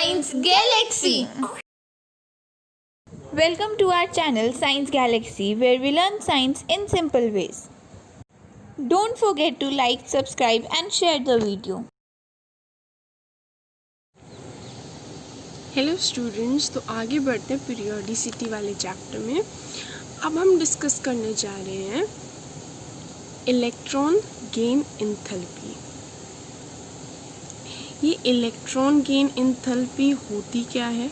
Science Galaxy. Welcome to our channel Science Galaxy, where we learn science in simple ways. Don't forget to like, subscribe and share the video. Hello students, तो आगे बढ़ते हैं periodicity वाले chapter में। अब हम discuss करने जा रहे हैं इलेक्ट्रॉन गेन एंथैल्पी। ये इलेक्ट्रॉन गेन एंथैल्पी होती क्या है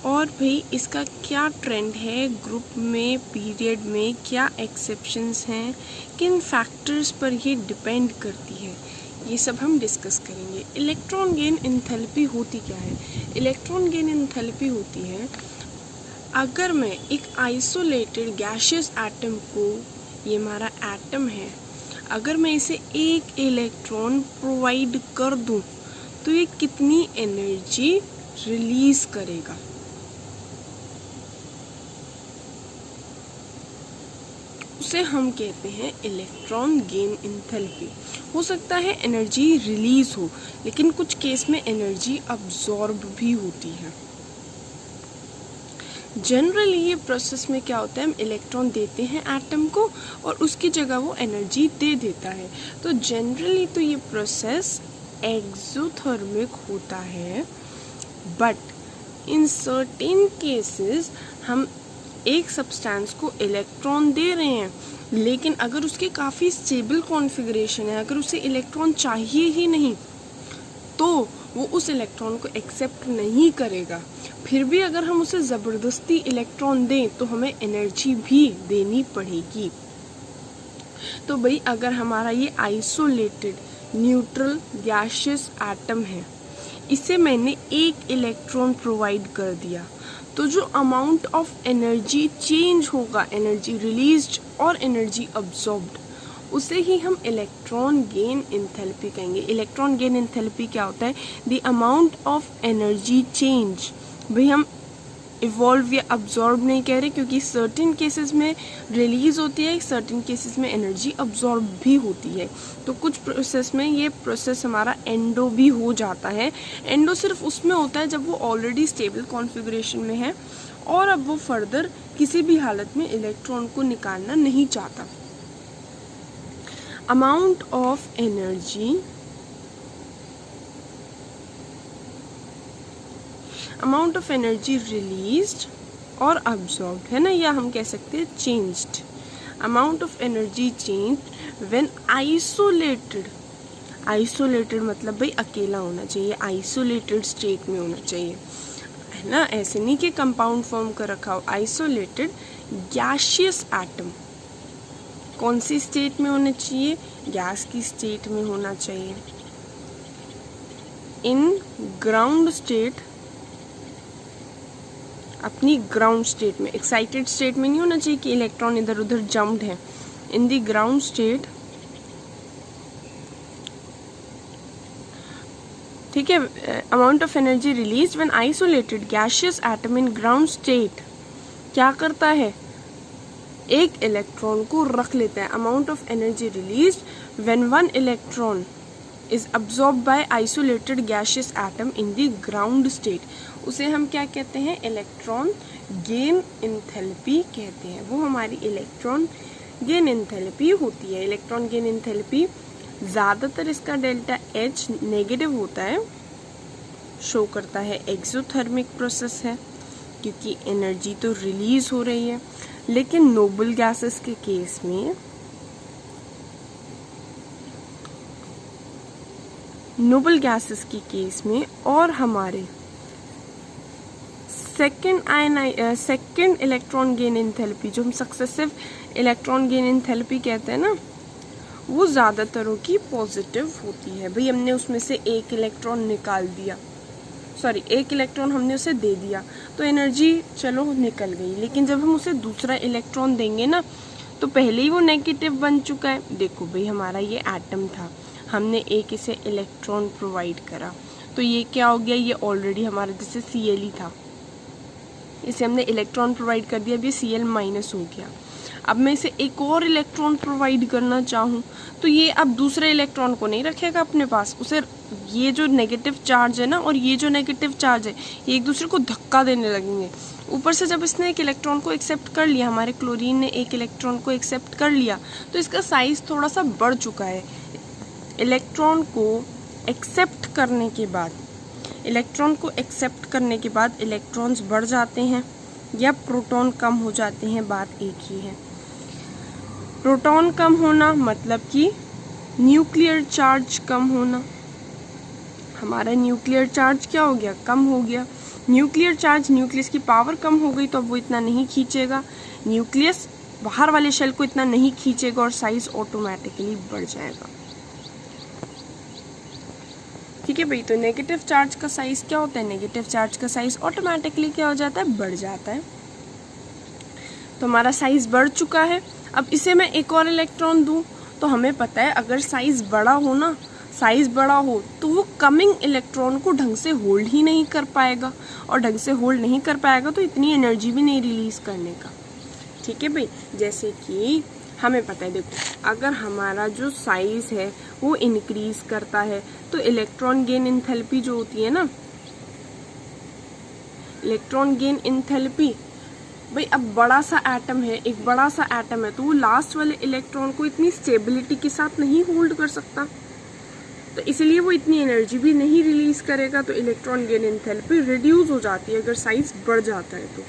और भाई इसका क्या ट्रेंड है ग्रुप में, पीरियड में, क्या एक्सेप्शंस हैं, किन फैक्टर्स पर ये डिपेंड करती है, ये सब हम डिस्कस करेंगे। इलेक्ट्रॉन गेन एंथैल्पी होती क्या है? इलेक्ट्रॉन गेन एंथैल्पी होती है अगर मैं एक आइसोलेटेड गैसियस एटम को, ये हमारा एटम है, अगर मैं इसे एक इलेक्ट्रॉन प्रोवाइड कर दूं तो ये कितनी एनर्जी रिलीज करेगा। उसे हम कहते हैं इलेक्ट्रॉन गेन एंथैल्पी। हो सकता है एनर्जी रिलीज हो, लेकिन कुछ केस में एनर्जी अब्सॉर्ब भी होती है। जनरली ये प्रोसेस में क्या होता है, हम इलेक्ट्रॉन देते हैं एटम को और उसकी जगह वो एनर्जी दे देता है। तो जनरली तो ये प्रोसेस एक्सोथर्मिक होता है, बट इन सर्टेन केसेस हम एक सब्सटेंस को इलेक्ट्रॉन दे रहे हैं, लेकिन अगर उसकी काफ़ी स्टेबल कॉन्फ़िगरेशन है, अगर उसे इलेक्ट्रॉन चाहिए ही नहीं, तो वो उस इलेक्ट्रॉन को एक्सेप्ट नहीं करेगा। फिर भी अगर हम उसे ज़बरदस्ती इलेक्ट्रॉन दें तो हमें एनर्जी भी देनी पड़ेगी। तो भाई अगर हमारा ये आइसोलेटेड न्यूट्रल गैसियस एटम है, इसे मैंने एक इलेक्ट्रॉन प्रोवाइड कर दिया, तो जो अमाउंट ऑफ एनर्जी चेंज होगा, एनर्जी रिलीज्ड और एनर्जी अब्सॉर्ब्ड, उसे ही हम इलेक्ट्रॉन गेन एंथैल्पी कहेंगे। इलेक्ट्रॉन गेन एंथैल्पी क्या होता है? The amount of energy change. भाई हम इवॉल्व या अब्जॉर्ब नहीं कह रहे, क्योंकि सर्टेन केसेस में रिलीज होती है, सर्टेन केसेस में एनर्जी अब्जॉर्ब भी होती है। तो कुछ प्रोसेस में ये प्रोसेस हमारा एंडो भी हो जाता है। एंडो सिर्फ उसमें होता है जब वो ऑलरेडी स्टेबल कॉन्फ़िगरेशन में है और अब वो फर्दर किसी भी हालत में इलेक्ट्रॉन को निकालना नहीं चाहता। Amount of energy, amount of energy released और अब्सॉर्ब्ड है ना, या हम कह सकते हैं changed. Amount of energy changed when isolated. Isolated मतलब भाई अकेला होना चाहिए, आइसोलेटेड स्टेट में होना चाहिए, है ना, ऐसे नहीं कि कंपाउंड फॉर्म कर रखा हो। आइसोलेटेड गैसियस एटम कौन सी स्टेट में होना चाहिए? गैस की स्टेट में होना चाहिए। इन ग्राउंड स्टेट, अपनी ग्राउंड स्टेट में, एक्साइटेड स्टेट में नहीं होना चाहिए कि इलेक्ट्रॉन इधर उधर जम्प्ड है। इन द ग्राउंड स्टेट, ठीक है। Amount of energy release when isolated gaseous atom in ground state क्या करता है? एक इलेक्ट्रॉन को रख लेता है। Amount of energy release when one electron is absorbed by isolated gaseous atom in the ground state, उसे हम क्या कहते हैं? इलेक्ट्रॉन गेन एंथैल्पी कहते हैं। वो हमारी इलेक्ट्रॉन गेन एंथैल्पी होती है। इलेक्ट्रॉन गेन एंथैल्पी ज़्यादातर इसका डेल्टा एच नेगेटिव होता है, शो करता है एक्सोथर्मिक प्रोसेस है, क्योंकि एनर्जी तो रिलीज हो रही है। लेकिन नोबल गैसेस के केस में, नोबल गैसेस के केस में और हमारे सेकेंड इलेक्ट्रॉन गेन एंथैल्पी, जो हम सक्सेसिव इलेक्ट्रॉन गेन एंथैल्पी कहते हैं ना, वो ज़्यादातरों की पॉजिटिव होती है। भाई हमने उसमें से एक इलेक्ट्रॉन निकाल दिया, सॉरी एक इलेक्ट्रॉन हमने उसे दे दिया, तो एनर्जी चलो निकल गई, लेकिन जब हम उसे दूसरा इलेक्ट्रॉन देंगे ना, तो पहले ही वो नेगेटिव बन चुका है। देखो भाई हमारा ये एटम था, हमने एक इसे इलेक्ट्रॉन प्रोवाइड करा, तो ये क्या हो गया? ये ऑलरेडी हमारा जैसे Cl ही था, इसे हमने इलेक्ट्रॉन प्रोवाइड कर दिया, अब ये Cl माइनस हो गया। अब मैं इसे एक और इलेक्ट्रॉन प्रोवाइड करना चाहूँ तो ये अब दूसरे इलेक्ट्रॉन को नहीं रखेगा अपने पास, उसे ये जो नेगेटिव चार्ज है ना और ये जो नेगेटिव चार्ज है ये एक दूसरे को धक्का देने लगेंगे। ऊपर से जब इसने एक इलेक्ट्रॉन को एक्सेप्ट कर लिया, हमारे क्लोरीन ने एक इलेक्ट्रॉन को एक्सेप्ट कर लिया, तो इसका साइज थोड़ा सा बढ़ चुका है। इलेक्ट्रॉन को एक्सेप्ट करने के बाद इलेक्ट्रॉन्स बढ़ जाते हैं या प्रोटॉन कम हो जाते हैं, बात एक ही है। प्रोटॉन कम होना मतलब कि न्यूक्लियर चार्ज कम होना। हमारा न्यूक्लियर चार्ज क्या हो गया? कम हो गया। न्यूक्लियर चार्ज, न्यूक्लियस की पावर कम हो गई तो अब वो इतना नहीं खींचेगा, न्यूक्लियस बाहर वाले शेल को इतना नहीं खींचेगा और साइज ऑटोमेटिकली बढ़ जाएगा। ठीक है भाई, तो नेगेटिव चार्ज का साइज क्या होता है? नेगेटिव चार्ज का साइज ऑटोमेटिकली क्या हो जाता है? बढ़ जाता है। तो हमारा साइज बढ़ चुका है। अब इसे मैं एक और इलेक्ट्रॉन दूं तो हमें पता है अगर साइज बड़ा हो तो वो कमिंग इलेक्ट्रॉन को ढंग से होल्ड ही नहीं कर पाएगा, और ढंग से होल्ड नहीं कर पाएगा तो इतनी एनर्जी भी नहीं रिलीज करने का। ठीक है भाई, जैसे कि हमें पता है, देखो अगर हमारा जो साइज है वो इंक्रीज करता है तो इलेक्ट्रॉन गेन एंथैल्पी जो होती है ना, इलेक्ट्रॉन गेन एंथैल्पी, भाई अब एक बड़ा सा एटम है तो वो लास्ट वाले इलेक्ट्रॉन को इतनी स्टेबिलिटी के साथ नहीं होल्ड कर सकता, तो इसलिए वो इतनी एनर्जी भी नहीं रिलीज करेगा, तो इलेक्ट्रॉन गेन एंथैल्पी रिड्यूस हो जाती है अगर साइज बढ़ जाता है। तो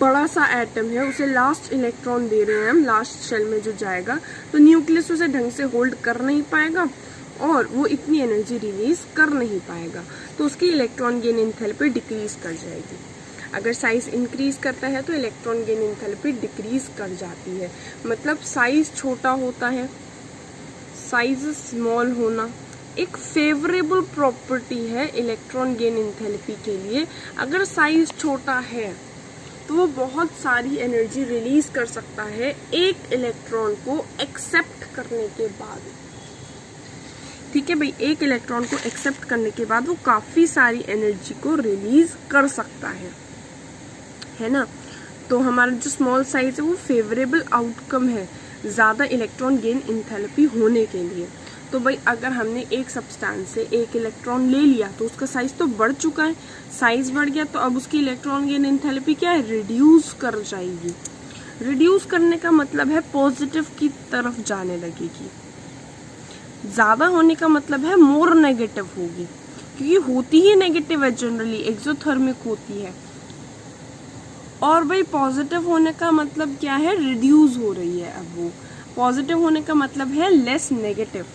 बड़ा सा एटम है, उसे लास्ट इलेक्ट्रॉन दे रहे हैं हम, लास्ट शेल में जो जाएगा, तो न्यूक्लियस उसे ढंग से होल्ड कर नहीं पाएगा और वो इतनी एनर्जी रिलीज कर नहीं पाएगा, तो उसकी इलेक्ट्रॉन गेन एंथैल्पी डिक्रीज कर जाएगी। अगर साइज इंक्रीज करता है तो इलेक्ट्रॉन गेन एंथैल्पी डिक्रीज कर जाती है। मतलब साइज छोटा होता है, साइज स्मॉल होना एक फेवरेबल प्रॉपर्टी है इलेक्ट्रॉन गेन एंथैल्पी के लिए। अगर साइज छोटा है तो वो बहुत सारी एनर्जी रिलीज कर सकता है एक इलेक्ट्रॉन को एक्सेप्ट करने के बाद। ठीक है भाई, एक इलेक्ट्रॉन को एक्सेप्ट करने के बाद वो काफी सारी एनर्जी को रिलीज कर सकता है ना। तो हमारा जो स्मॉल साइज है वो फेवरेबल आउटकम है ज्यादा इलेक्ट्रॉन गेन एंथैल्पी होने के लिए। तो भाई अगर हमने एक सब्सटेंस से एक इलेक्ट्रॉन ले लिया तो उसका साइज तो बढ़ चुका है, साइज बढ़ गया तो अब उसकी इलेक्ट्रॉन गेन एंथैल्पी क्या है? रिड्यूस कर जाएगी। रिड्यूस करने का मतलब है पॉजिटिव की तरफ जाने लगेगी। ज्यादा होने का मतलब है मोर नेगेटिव होगी, क्योंकि होती ही नेगेटिव है, जनरली एक्सोथर्मिक होती है। और भाई पॉजिटिव होने का मतलब क्या है? रिड्यूस हो रही है। अब वो पॉजिटिव होने का मतलब है लेस नेगेटिव,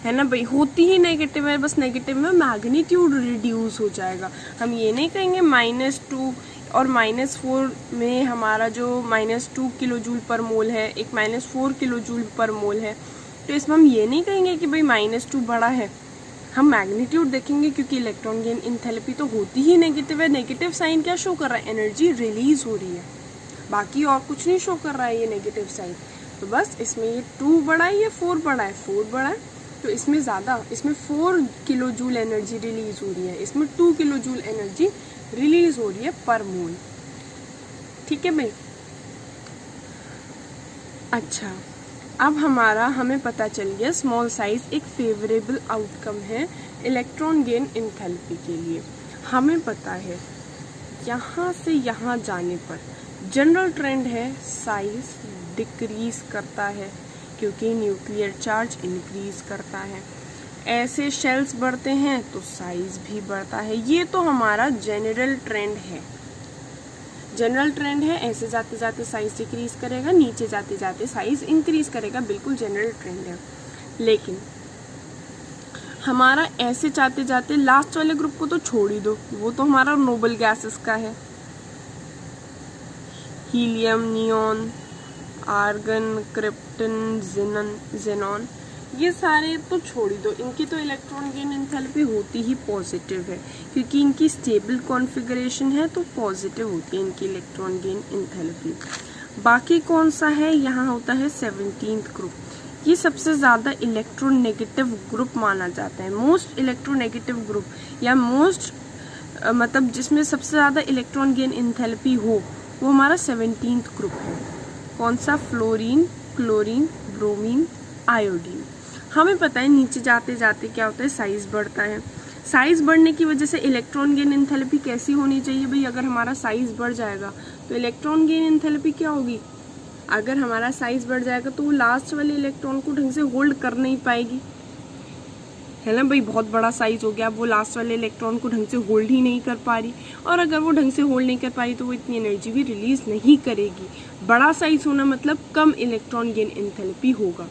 है ना भाई। होती ही नेगेटिव है, बस नेगेटिव में मैग्नीट्यूड रिड्यूस हो जाएगा। हम ये नहीं कहेंगे -2 और -4 में हमारा जो -2 किलो जूल पर मोल है, एक -4 किलो जूल पर मोल है, तो इसमें हम ये नहीं कहेंगे कि भाई -2 बड़ा है। हम मैग्नीट्यूड देखेंगे, क्योंकि इलेक्ट्रॉन गेन एंथैल्पी तो होती ही नेगेटिव है। नेगेटिव साइन क्या शो कर रहा है? एनर्जी रिलीज हो रही है, बाकी और कुछ नहीं शो कर रहा है ये नेगेटिव साइन। तो बस इसमें ये 2 बड़ा है या 4 बड़ा है? 4 बड़ा है, तो इसमें ज़्यादा, इसमें 4 किलो जूल एनर्जी रिलीज हो रही है, इसमें 2 किलो जूल एनर्जी रिलीज हो रही है पर मोल। ठीक है भाई। अच्छा, अब हमें पता चल गया स्मॉल साइज एक फेवरेबल आउटकम है इलेक्ट्रॉन गेन एंथैल्पी के लिए। हमें पता है यहाँ से यहाँ जाने पर जनरल ट्रेंड है साइज डिक्रीज करता है, क्योंकि न्यूक्लियर चार्ज इंक्रीज करता है। ऐसे शेल्स बढ़ते हैं तो साइज भी बढ़ता है। ये तो हमारा जनरल ट्रेंड है। ऐसे जाते जाते साइज डिक्रीज करेगा, नीचे जाते जाते साइज इंक्रीज करेगा, बिल्कुल जनरल ट्रेंड है। लेकिन हमारा ऐसे जाते जाते लास्ट वाले ग्रुप को तो छोड़ ही दो, वो तो हमारा नोबल गैसेस का है, helium, neon, argon, krypton, xenon, ये सारे तो छोड़ ही दो। इनकी तो इलेक्ट्रॉन गेन एंथैल्पी होती ही पॉजिटिव है, क्योंकि इनकी स्टेबल कॉन्फ़िगरेशन है तो पॉजिटिव होती है इनकी इलेक्ट्रॉन गेन एंथैल्पी। बाकी कौन सा है? यहाँ होता है 17th ग्रुप। ये सबसे ज़्यादा इलेक्ट्रोनेगेटिव ग्रुप माना जाता है। मोस्ट इलेक्ट्रोनेगेटिव ग्रुप या मोस्ट मतलब जिसमें सबसे ज़्यादा इलेक्ट्रॉन गेन एंथैल्पी हो, वो हमारा 17th ग्रुप है। कौन सा? Fluorine, chlorine, bromine, iodine. हमें पता है नीचे जाते जाते क्या होता है, साइज बढ़ता है। साइज बढ़ने की वजह से इलेक्ट्रॉन गेन एंथैल्पी कैसी होनी चाहिए भाई? अगर हमारा साइज बढ़ जाएगा तो इलेक्ट्रॉन गेन एंथैल्पी क्या होगी? अगर हमारा साइज बढ़ जाएगा तो वो लास्ट वाले इलेक्ट्रॉन को ढंग से होल्ड कर नहीं पाएगी, है ना भाई। बहुत बड़ा साइज हो गया, अब वो लास्ट वाले इलेक्ट्रॉन को ढंग से होल्ड ही नहीं कर पा रही, और अगर वो ढंग से होल्ड नहीं कर पा रही तो वो इतनी एनर्जी भी रिलीज नहीं करेगी। बड़ा साइज होना मतलब कम इलेक्ट्रॉन गेन एंथैल्पी होगा।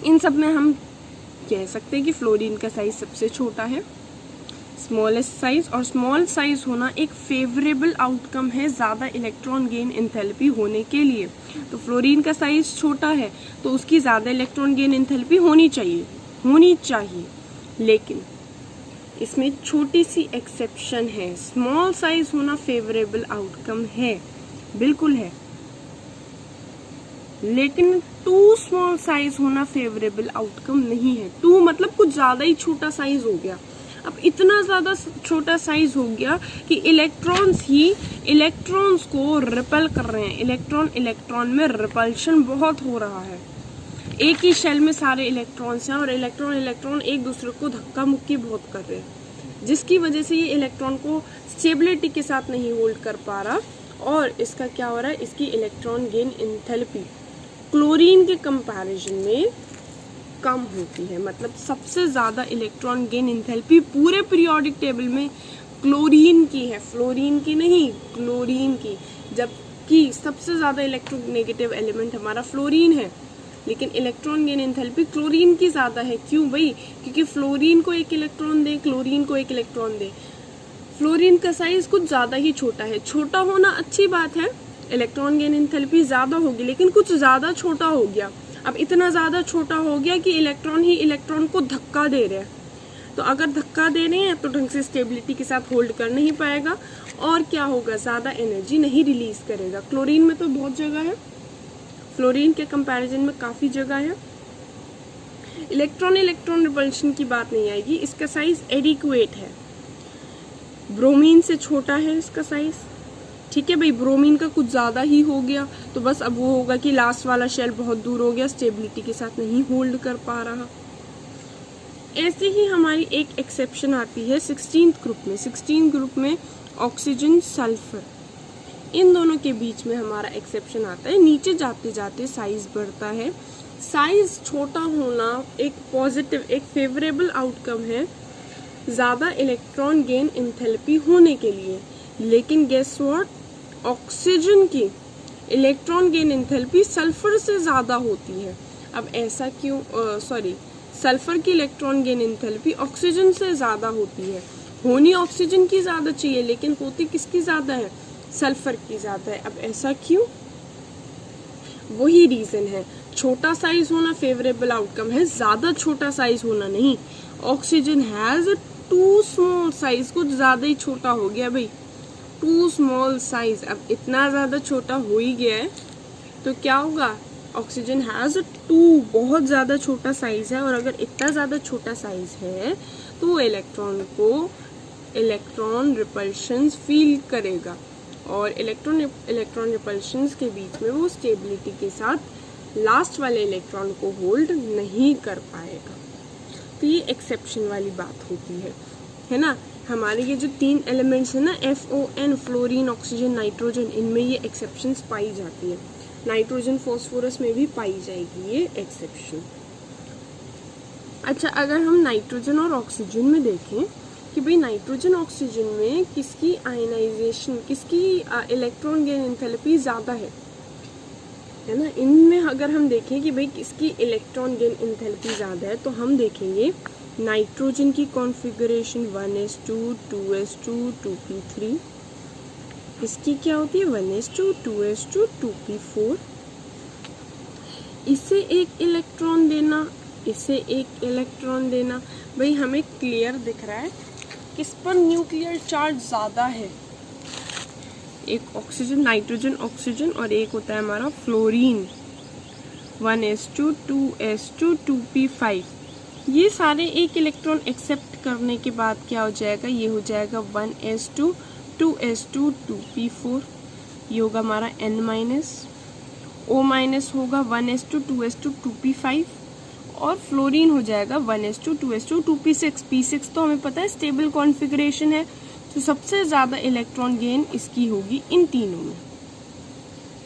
इन सब में हम कह सकते हैं कि फ्लोरीन का साइज सबसे छोटा है, स्मॉलेस्ट साइज, और स्मॉल साइज होना एक फेवरेबल आउटकम है ज़्यादा इलेक्ट्रॉन गेन एंथैल्पी होने के लिए। तो फ्लोरीन का साइज छोटा है तो उसकी ज़्यादा इलेक्ट्रॉन गेन एंथैल्पी होनी चाहिए। लेकिन इसमें छोटी सी एक्सेप्शन है, स्मॉल साइज होना फेवरेबल आउटकम है, बिल्कुल है, लेकिन टू स्मॉल साइज होना फेवरेबल आउटकम नहीं है। टू मतलब कुछ ज्यादा ही छोटा साइज हो गया। अब इतना ज्यादा छोटा साइज हो गया कि इलेक्ट्रॉन्स ही इलेक्ट्रॉन्स को रिपेल कर रहे हैं। इलेक्ट्रॉन में रिपल्शन बहुत हो रहा है। एक ही शेल में सारे इलेक्ट्रॉन्स हैं और इलेक्ट्रॉन एक दूसरे को धक्का मुक्की बहुत कर रहे हैं, जिसकी वजह से ये इलेक्ट्रॉन को स्टेबिलिटी के साथ नहीं होल्ड कर पा रहा, और इसका क्या हो रहा है, इसकी इलेक्ट्रॉन गेन एंथैल्पी क्लोरीन के कंपैरिजन में कम होती है। मतलब सबसे ज़्यादा इलेक्ट्रॉन गेन एंथैल्पी पूरे पीरियोडिक टेबल में क्लोरीन की है, फ्लोरीन की नहीं, क्लोरीन की। जबकि सबसे ज़्यादा इलेक्ट्रोनेगेटिव एलिमेंट हमारा फ्लोरीन है, लेकिन इलेक्ट्रॉन गेन एंथैल्पी क्लोरीन की ज़्यादा है। क्यों भाई? क्योंकि फ्लोरीन को एक इलेक्ट्रॉन दे, क्लोरीन को एक इलेक्ट्रॉन दे। फ्लोरीन का साइज कुछ ज़्यादा ही छोटा है। छोटा होना अच्छी बात है, इलेक्ट्रॉन गेन एंथैल्पी ज़्यादा होगी, लेकिन कुछ ज़्यादा छोटा हो गया। अब इतना ज़्यादा छोटा हो गया कि इलेक्ट्रॉन ही इलेक्ट्रॉन को धक्का दे रहे हैं। तो अगर धक्का दे रहे हैं तो ढंग से स्टेबिलिटी के साथ होल्ड कर नहीं पाएगा, और क्या होगा, ज़्यादा एनर्जी नहीं रिलीज करेगा। क्लोरीन में तो बहुत जगह है, फ्लोरीन के कंपैरिजन में काफ़ी जगह है। इलेक्ट्रॉन रिपल्शन की बात नहीं आएगी, इसका साइज एडिक्वेट है। ब्रोमीन से छोटा है इसका साइज, ठीक है भाई। ब्रोमीन का कुछ ज़्यादा ही हो गया तो बस अब वो होगा कि लास्ट वाला शेल बहुत दूर हो गया, स्टेबिलिटी के साथ नहीं होल्ड कर पा रहा। ऐसे ही हमारी एक एक्सेप्शन आती है 16th ग्रुप में। 16th ग्रुप में ऑक्सीजन, सल्फर, इन दोनों के बीच में हमारा एक्सेप्शन आता है। नीचे जाते जाते साइज बढ़ता है। साइज छोटा होना एक पॉजिटिव, एक फेवरेबल आउटकम है ज़्यादा इलेक्ट्रॉन गेन एंथैल्पी होने के लिए। लेकिन गेस व्हाट, ऑक्सीजन की इलेक्ट्रॉन गेन एंथैल्पी सल्फर से ज़्यादा होती है। अब ऐसा क्यों? सल्फर की इलेक्ट्रॉन गेन एंथैल्पी ऑक्सीजन से ज़्यादा होती है। होनी ऑक्सीजन की ज़्यादा चाहिए, लेकिन होती किसकी ज़्यादा है? सल्फर की ज़्यादा है। अब ऐसा क्यों? वही रीज़न है, छोटा साइज होना फेवरेबल आउटकम है, ज़्यादा छोटा साइज होना नहीं। Oxygen has too small size, कुछ ज़्यादा ही छोटा हो गया भाई, टू स्मॉल साइज। अब इतना ज़्यादा छोटा हो ही गया है तो क्या होगा, ऑक्सीजन हैज़ टू, बहुत ज़्यादा छोटा साइज है। और अगर इतना ज़्यादा छोटा साइज है तो वो इलेक्ट्रॉन रिपल्शंस फील करेगा, और इलेक्ट्रॉन रिपल्शंस के बीच में वो स्टेबिलिटी के साथ लास्ट वाले इलेक्ट्रॉन को होल्ड नहीं कर पाएगा। तो ये एक्सेप्शन वाली बात होती है ना। हमारे ये जो 3 एलिमेंट्स हैं ना, FON, फ्लोरीन, ऑक्सीजन, नाइट्रोजन, इनमें ये एक्सेप्शंस पाई जाती है। नाइट्रोजन, फॉस्फोरस में भी पाई जाएगी ये एक्सेप्शन। अच्छा, अगर हम नाइट्रोजन और ऑक्सीजन में देखें कि भाई नाइट्रोजन ऑक्सीजन में किसकी आयनाइजेशन, किसकी इलेक्ट्रॉन गेन एंथैल्पी ज़्यादा है ना। इनमें अगर हम देखें कि भाई किसकी इलेक्ट्रॉन गेन एंथैल्पी ज़्यादा है तो हम देखेंगे नाइट्रोजन की कॉन्फ़िगरेशन 1s2, 2s2, 2p3। इसकी क्या होती है 1s2, 2s2, 2p4। इसे एक इलेक्ट्रॉन देना, इसे एक इलेक्ट्रॉन देना। भाई हमें क्लियर दिख रहा है किस पर न्यूक्लियर चार्ज ज़्यादा है। एक ऑक्सीजन, नाइट्रोजन, ऑक्सीजन, और एक होता है हमारा फ्लोरीन, 1s2, 2s2, 2p5। ये सारे एक इलेक्ट्रॉन एक्सेप्ट करने के बाद क्या हो जाएगा, ये हो जाएगा 1s2, 2s2, 2p4। ये होगा हमारा N-, O- होगा 1s2, 2s2, 2p5, और फ्लोरीन हो जाएगा 1s2 2s2 2p6। p6 तो हमें पता है स्टेबल कॉन्फ़िगरेशन है, तो सबसे ज़्यादा इलेक्ट्रॉन गेन इसकी होगी इन तीनों में,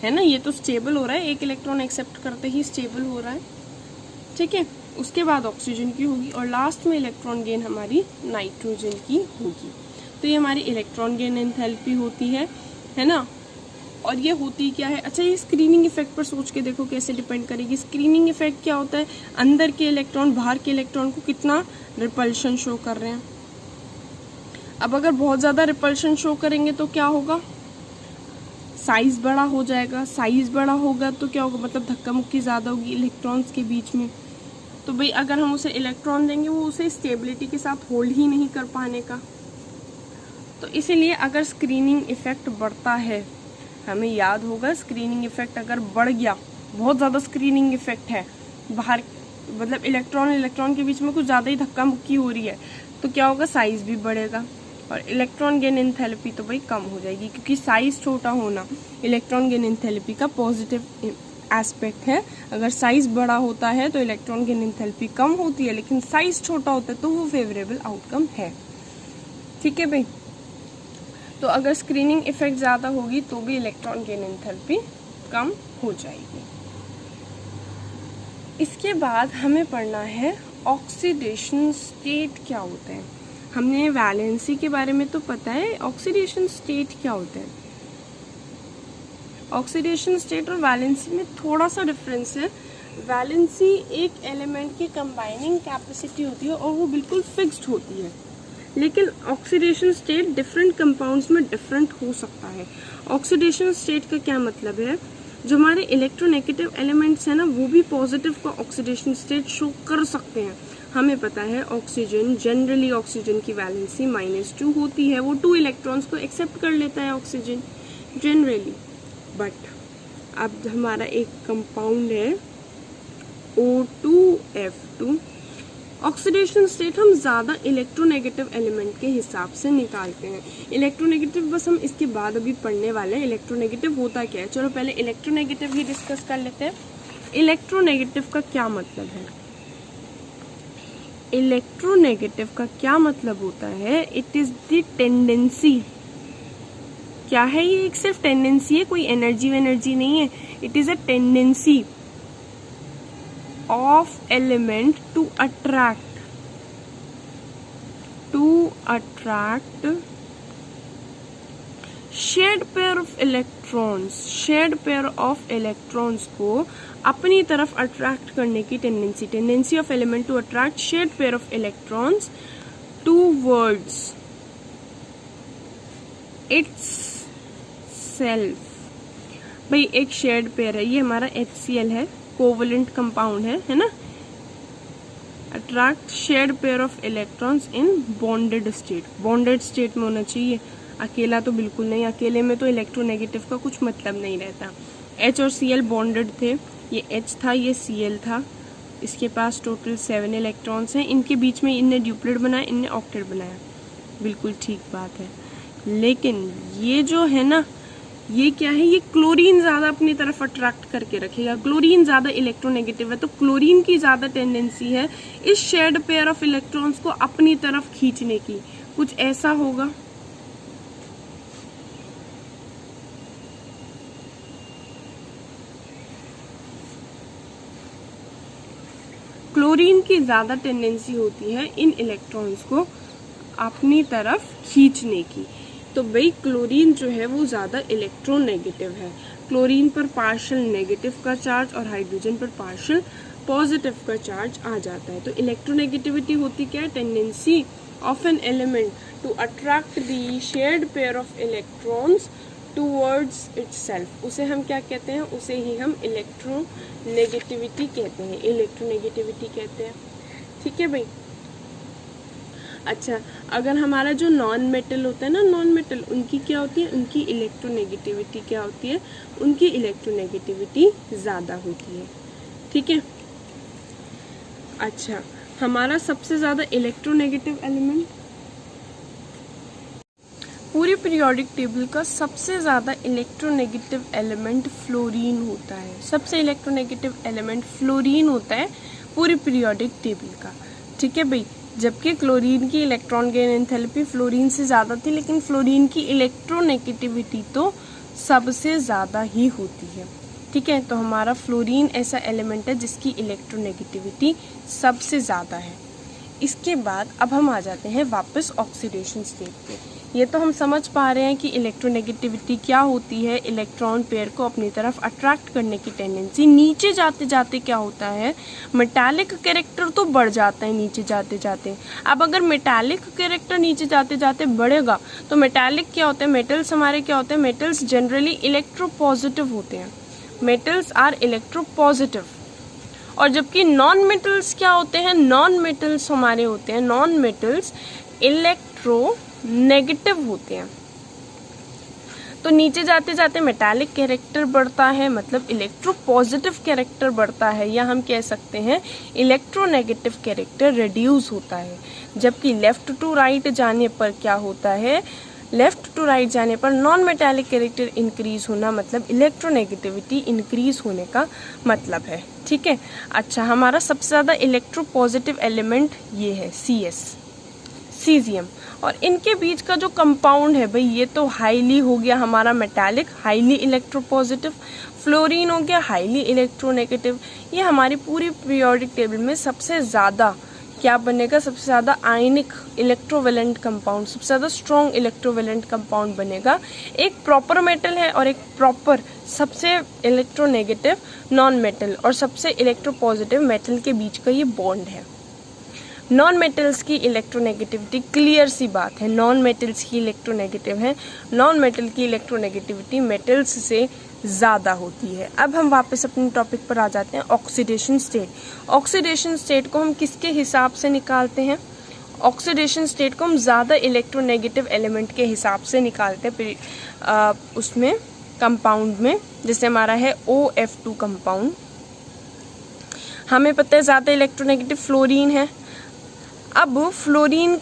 है ना। ये तो स्टेबल हो रहा है, एक इलेक्ट्रॉन एक्सेप्ट करते ही स्टेबल हो रहा है, ठीक है। उसके बाद ऑक्सीजन की होगी और लास्ट में इलेक्ट्रॉन गेन हमारी नाइट्रोजन की होगी। तो ये हमारी इलेक्ट्रॉन गेन एंथैल्पी होती है ना। और ये होती क्या है, अच्छा ये स्क्रीनिंग इफेक्ट पर सोच के देखो कैसे डिपेंड करेगी। स्क्रीनिंग इफेक्ट क्या होता है, अंदर के इलेक्ट्रॉन बाहर के इलेक्ट्रॉन को कितना रिपल्शन शो कर रहे हैं। अब अगर बहुत ज़्यादा रिपल्शन शो करेंगे तो क्या होगा, साइज बड़ा हो जाएगा। साइज बड़ा होगा तो क्या होगा, मतलब धक्का मुक्की ज़्यादा होगी इलेक्ट्रॉन्स के बीच में। तो भाई अगर हम उसे इलेक्ट्रॉन देंगे वो उसे स्टेबिलिटी के साथ होल्ड ही नहीं कर पाने का। तो इसीलिए अगर स्क्रीनिंग इफेक्ट बढ़ता है, हमें याद होगा स्क्रीनिंग इफेक्ट अगर बढ़ गया, बहुत ज़्यादा स्क्रीनिंग इफेक्ट है, बाहर मतलब इलेक्ट्रॉन के बीच में कुछ ज़्यादा ही धक्का मुक्की हो रही है, तो क्या होगा, साइज भी बढ़ेगा और इलेक्ट्रॉन गेन एंथैल्पी तो भाई कम हो जाएगी, क्योंकि साइज छोटा होना इलेक्ट्रॉन गेन एंथैल्पी का पॉजिटिव एस्पेक्ट है। अगर साइज बड़ा होता है तो इलेक्ट्रॉन गेन एंथैल्पी कम होती है, लेकिन साइज छोटा होता है तो वो फेवरेबल आउटकम है, ठीक है भाई। तो अगर स्क्रीनिंग इफेक्ट ज़्यादा होगी तो भी इलेक्ट्रॉन गेन एंथैल्पी कम हो जाएगी। इसके बाद हमें पढ़ना है ऑक्सीडेशन स्टेट क्या होता है। हमने वैलेंसी के बारे में तो पता है, ऑक्सीडेशन स्टेट क्या होता है। ऑक्सीडेशन स्टेट और वैलेंसी में थोड़ा सा डिफरेंस है। वैलेंसी एक एलिमेंट की कंबाइनिंग कैपेसिटी होती है और वो बिल्कुल फिक्स्ड होती है, लेकिन ऑक्सीडेशन स्टेट डिफरेंट कंपाउंड्स में डिफरेंट हो सकता है। ऑक्सीडेशन स्टेट का क्या मतलब है, जो हमारे इलेक्ट्रोनेगेटिव एलिमेंट्स हैं ना, वो भी पॉजिटिव का ऑक्सीडेशन स्टेट शो कर सकते हैं। हमें पता है ऑक्सीजन, जनरली ऑक्सीजन की वैलेंसी -2 होती है, वो 2 इलेक्ट्रॉन्स को एक्सेप्ट कर लेता है ऑक्सीजन जनरली। बट अब हमारा एक कंपाउंड है O2F2, ऑक्सीडेशन स्टेट हम ज़्यादा इलेक्ट्रोनेगेटिव एलिमेंट के हिसाब से निकालते हैं। इलेक्ट्रोनेगेटिव बस हम इसके बाद अभी पढ़ने वाले हैं, इलेक्ट्रोनेगेटिव होता क्या है। चलो पहले इलेक्ट्रोनेगेटिव ही डिस्कस कर लेते हैं। इलेक्ट्रोनेगेटिव का क्या मतलब है, इलेक्ट्रोनेगेटिव का क्या मतलब होता है, इट इज द टेंडेंसी। क्या है ये, एक सिर्फ टेंडेंसी है, कोई एनर्जी नहीं है। It is a tendency of element to attract shared pair of electrons को अपनी तरफ अट्रैक्ट करने की tendency of element to attract shared pair of electrons towards itself. भाई एक शेयर्ड पेयर है, ये हमारा HCl है, कोवलेंट कंपाउंड है ना। Attract shared pair of electrons in bonded state में होना चाहिए, अकेला तो बिल्कुल नहीं। अकेले में तो इलेक्ट्रोनेगेटिव का कुछ मतलब नहीं रहता। H और Cl बॉन्डेड थे, ये H था, ये Cl था, इसके पास टोटल 7 इलेक्ट्रॉन्स हैं, इनके बीच में इनने ड्यूप्लेट बनाया, इनने ऑक्टेट बनाया, बिल्कुल ठीक बात है। लेकिन ये जो है ना, ये क्या है, ये क्लोरीन ज़्यादा अपनी तरफ अट्रैक्ट करके रखेगा। क्लोरीन ज़्यादा इलेक्ट्रोनेगेटिव है, तो क्लोरीन की ज़्यादा टेंडेंसी है इस शेयर्ड पेयर ऑफ इलेक्ट्रॉन्स को अपनी तरफ खींचने की। कुछ ऐसा होगा, क्लोरीन की ज़्यादा टेंडेंसी होती है इन इलेक्ट्रॉन्स को अपनी तरफ खींचने की। तो भाई क्लोरीन जो है वो ज़्यादा इलेक्ट्रोनेगेटिव है। क्लोरीन पर पार्शियल नेगेटिव का चार्ज और हाइड्रोजन पर पार्शियल पॉजिटिव का चार्ज आ जाता है। तो इलेक्ट्रोनेगेटिविटी होती क्या है, tendency of an element to attract the shared pair of electrons towards itself. उसे हम क्या कहते हैं, उसे ही हम इलेक्ट्रोनेगेटिविटी कहते हैं, इलेक्ट्रोनेगेटिविटी कहते हैं, ठीक है भाई। अच्छा, अगर हमारा जो नॉन मेटल होता है ना, नॉन मेटल, उनकी क्या होती है, उनकी इलेक्ट्रोनेगेटिविटी क्या होती है, उनकी इलेक्ट्रोनेगेटिविटी ज़्यादा होती है, ठीक है। अच्छा, हमारा सबसे ज़्यादा इलेक्ट्रोनेगेटिव एलिमेंट, पूरी पीरियोडिक टेबल का सबसे ज़्यादा इलेक्ट्रोनेगेटिव एलिमेंट फ्लोरीन होता है। सबसे इलेक्ट्रोनेगेटिव एलिमेंट फ्लोरीन होता है। पूरी पीरियोडिक टेबल का। ठीक है भाई, जबकि क्लोरीन की इलेक्ट्रॉन गेन एंथैल्पी फ्लोरीन से ज़्यादा थी, लेकिन फ्लोरीन की इलेक्ट्रोनेगेटिविटी तो सबसे ज़्यादा ही होती है। ठीक है, तो हमारा फ्लोरीन ऐसा एलिमेंट है जिसकी इलेक्ट्रोनेगेटिविटी सबसे ज़्यादा है। इसके बाद अब हम आ जाते हैं वापस ऑक्सीडेशन स्टेट पे। ये तो हम समझ पा रहे हैं कि इलेक्ट्रोनेगेटिविटी क्या होती है, इलेक्ट्रॉन पेयर को अपनी तरफ अट्रैक्ट करने की टेंडेंसी। नीचे जाते जाते क्या होता है, मेटालिक कैरेक्टर तो बढ़ जाता है नीचे जाते जाते। अब अगर मेटालिक कैरेक्टर नीचे जाते जाते बढ़ेगा तो मेटालिक क्या होते हैं, मेटल्स हमारे क्या होते हैं, मेटल्स जनरली इलेक्ट्रोपॉजिटिव होते हैं, मेटल्स आर इलेक्ट्रोपॉजिटिव। और जबकि नॉन मेटल्स क्या होते हैं, नॉन मेटल्स हमारे होते हैं, नॉन मेटल्स इलेक्ट्रो नेगेटिव होते हैं। तो नीचे जाते जाते मेटालिक कैरेक्टर बढ़ता है, मतलब इलेक्ट्रोपॉजिटिव कैरेक्टर बढ़ता है, या हम कह सकते हैं इलेक्ट्रोनेगेटिव कैरेक्टर रिड्यूस होता है। जबकि लेफ्ट टू राइट जाने पर क्या होता है, लेफ्ट टू राइट जाने पर नॉन मेटालिक कैरेक्टर इंक्रीज होना, मतलब इलेक्ट्रोनेगेटिविटी इंक्रीज होने का मतलब है। ठीक है, अच्छा, हमारा सबसे ज़्यादा इलेक्ट्रोपॉजिटिव एलिमेंट ये है CS, सीजियम। और इनके बीच का जो कंपाउंड है भाई, ये तो हाईली हो गया हमारा मेटालिक, हाईली इलेक्ट्रोपॉजिटिव। फ्लोरीन हो गया हाईली इलेक्ट्रोनेगेटिव। ये हमारी पूरी पीरियोडिक टेबल में सबसे ज़्यादा क्या बनेगा, सबसे ज़्यादा आयनिक इलेक्ट्रोवेलेंट कंपाउंड, सबसे ज़्यादा स्ट्रॉन्ग इलेक्ट्रोवेलेंट कंपाउंड बनेगा। एक प्रॉपर मेटल है और एक प्रॉपर सबसे इलेक्ट्रोनेगेटिव नॉन मेटल और सबसे इलेक्ट्रोपॉजिटिव मेटल के बीच का ये बॉन्ड है। नॉन मेटल्स की इलेक्ट्रोनेगेटिविटी, क्लियर सी बात है, नॉन मेटल्स की इलेक्ट्रोनेगेटिव है, नॉन मेटल की इलेक्ट्रोनेगेटिविटी मेटल्स से ज़्यादा होती है। अब हम वापस अपने टॉपिक पर आ जाते हैं, ऑक्सीडेशन स्टेट। ऑक्सीडेशन स्टेट को हम किसके हिसाब से निकालते हैं, ऑक्सीडेशन स्टेट को हम ज़्यादा इलेक्ट्रोनेगेटिव एलिमेंट के हिसाब से निकालते हैं। उसमें कंपाउंड में जैसे हमारा है OF2 कंपाउंड, हमें पता है ज़्यादा इलेक्ट्रोनेगेटिव फ्लोरीन है। अब फ्लोरीन,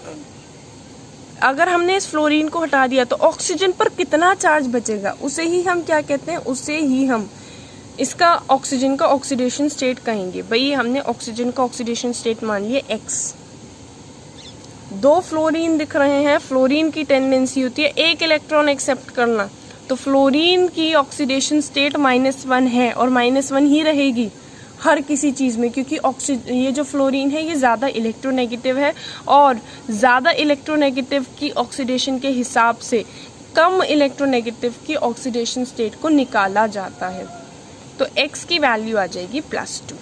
अगर हमने इस फ्लोरीन को हटा दिया तो ऑक्सीजन पर कितना चार्ज बचेगा, उसे ही हम क्या कहते हैं, उसे ही हम इसका ऑक्सीजन का ऑक्सीडेशन स्टेट कहेंगे। भाई हमने ऑक्सीजन का ऑक्सीडेशन स्टेट मान लिया X, 2 फ्लोरीन दिख रहे हैं, फ्लोरीन की टेंडेंसी होती है एक इलेक्ट्रॉन एक्सेप्ट करना, तो फ्लोरीन की ऑक्सीडेशन स्टेट -1 है और -1 ही रहेगी हर किसी चीज़ में, क्योंकि ये जो फ्लोरीन है ये ज़्यादा इलेक्ट्रोनेगेटिव है और ज़्यादा इलेक्ट्रोनेगेटिव की ऑक्सीडेशन के हिसाब से कम इलेक्ट्रोनेगेटिव की ऑक्सीडेशन स्टेट को निकाला जाता है। तो X की वैल्यू आ जाएगी +2।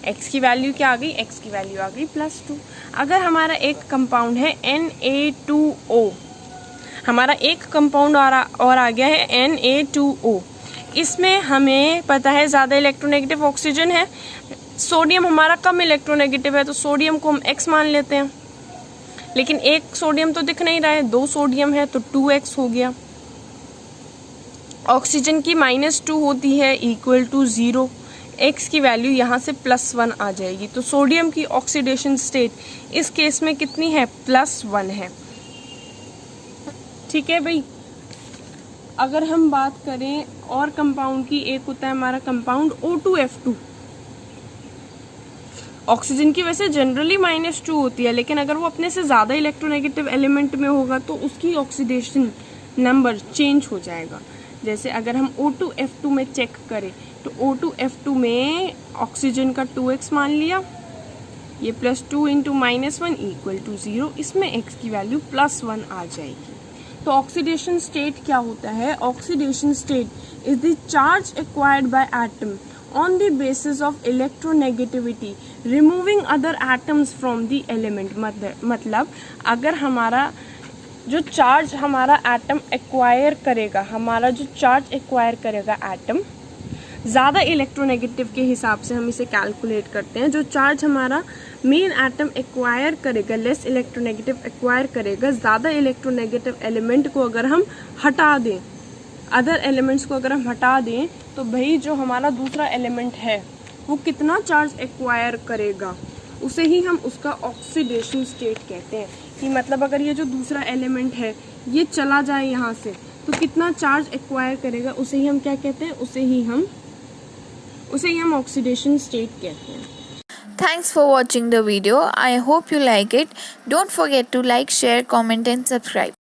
X की वैल्यू क्या आ गई, X की वैल्यू आ गई +2। अगर हमारा एक कंपाउंड है Na2O, हमारा एक कंपाउंड और आ गया है Na2O, इसमें हमें पता है ज़्यादा इलेक्ट्रोनेगेटिव ऑक्सीजन है, सोडियम हमारा कम इलेक्ट्रोनेगेटिव है, तो सोडियम को हम X मान लेते हैं। लेकिन एक सोडियम तो दिख नहीं रहा है, 2 सोडियम है तो 2X हो गया। ऑक्सीजन की -2 होती है = 0, X की वैल्यू यहाँ से +1 आ जाएगी। तो सोडियम की ऑक्सीडेशन स्टेट इस केस में कितनी है, +1 है। ठीक है भाई, अगर हम बात करें और कंपाउंड की, एक होता है हमारा कंपाउंड O2F2। ऑक्सीजन की वैसे जनरली -2 होती है, लेकिन अगर वो अपने से ज़्यादा इलेक्ट्रोनेगेटिव एलिमेंट में होगा तो उसकी ऑक्सीडेशन नंबर चेंज हो जाएगा। जैसे अगर हम O2F2 में चेक करें तो O2F2 में ऑक्सीजन का 2X मान लिया, ये +2 × -1 = 0, इसमें X की वैल्यू +1 आ जाएगी। तो ऑक्सीडेशन स्टेट क्या होता है, oxidation state is the charge acquired by atom on the basis of electronegativity removing other atoms from the element. मतलब अगर हमारा जो चार्ज हमारा एटम एक्वायर करेगा, हमारा जो चार्ज एक्वायर करेगा एटम, ज़्यादा इलेक्ट्रोनेगेटिव के हिसाब से हम इसे कैलकुलेट करते हैं। जो चार्ज हमारा मेन एटम एक्वायर करेगा, लेस इलेक्ट्रोनेगेटिव एक्वायर करेगा, ज़्यादा इलेक्ट्रोनेगेटिव एलिमेंट को अगर हम हटा दें, अदर एलिमेंट्स को अगर हम हटा दें, तो भाई जो हमारा दूसरा एलिमेंट है वो कितना चार्ज एक्वायर करेगा, उसे ही हम उसका ऑक्सीडेशन स्टेट कहते हैं। कि मतलब अगर ये जो दूसरा एलिमेंट है ये चला जाए यहाँ से तो कितना चार्ज एक्वायर करेगा, उसे ही हम क्या कहते हैं, उसे ही हम ऑक्सीडेशन स्टेट कहते हैं। Thanks for watching the video. I hope you like it. Don't forget to like, share, comment and subscribe.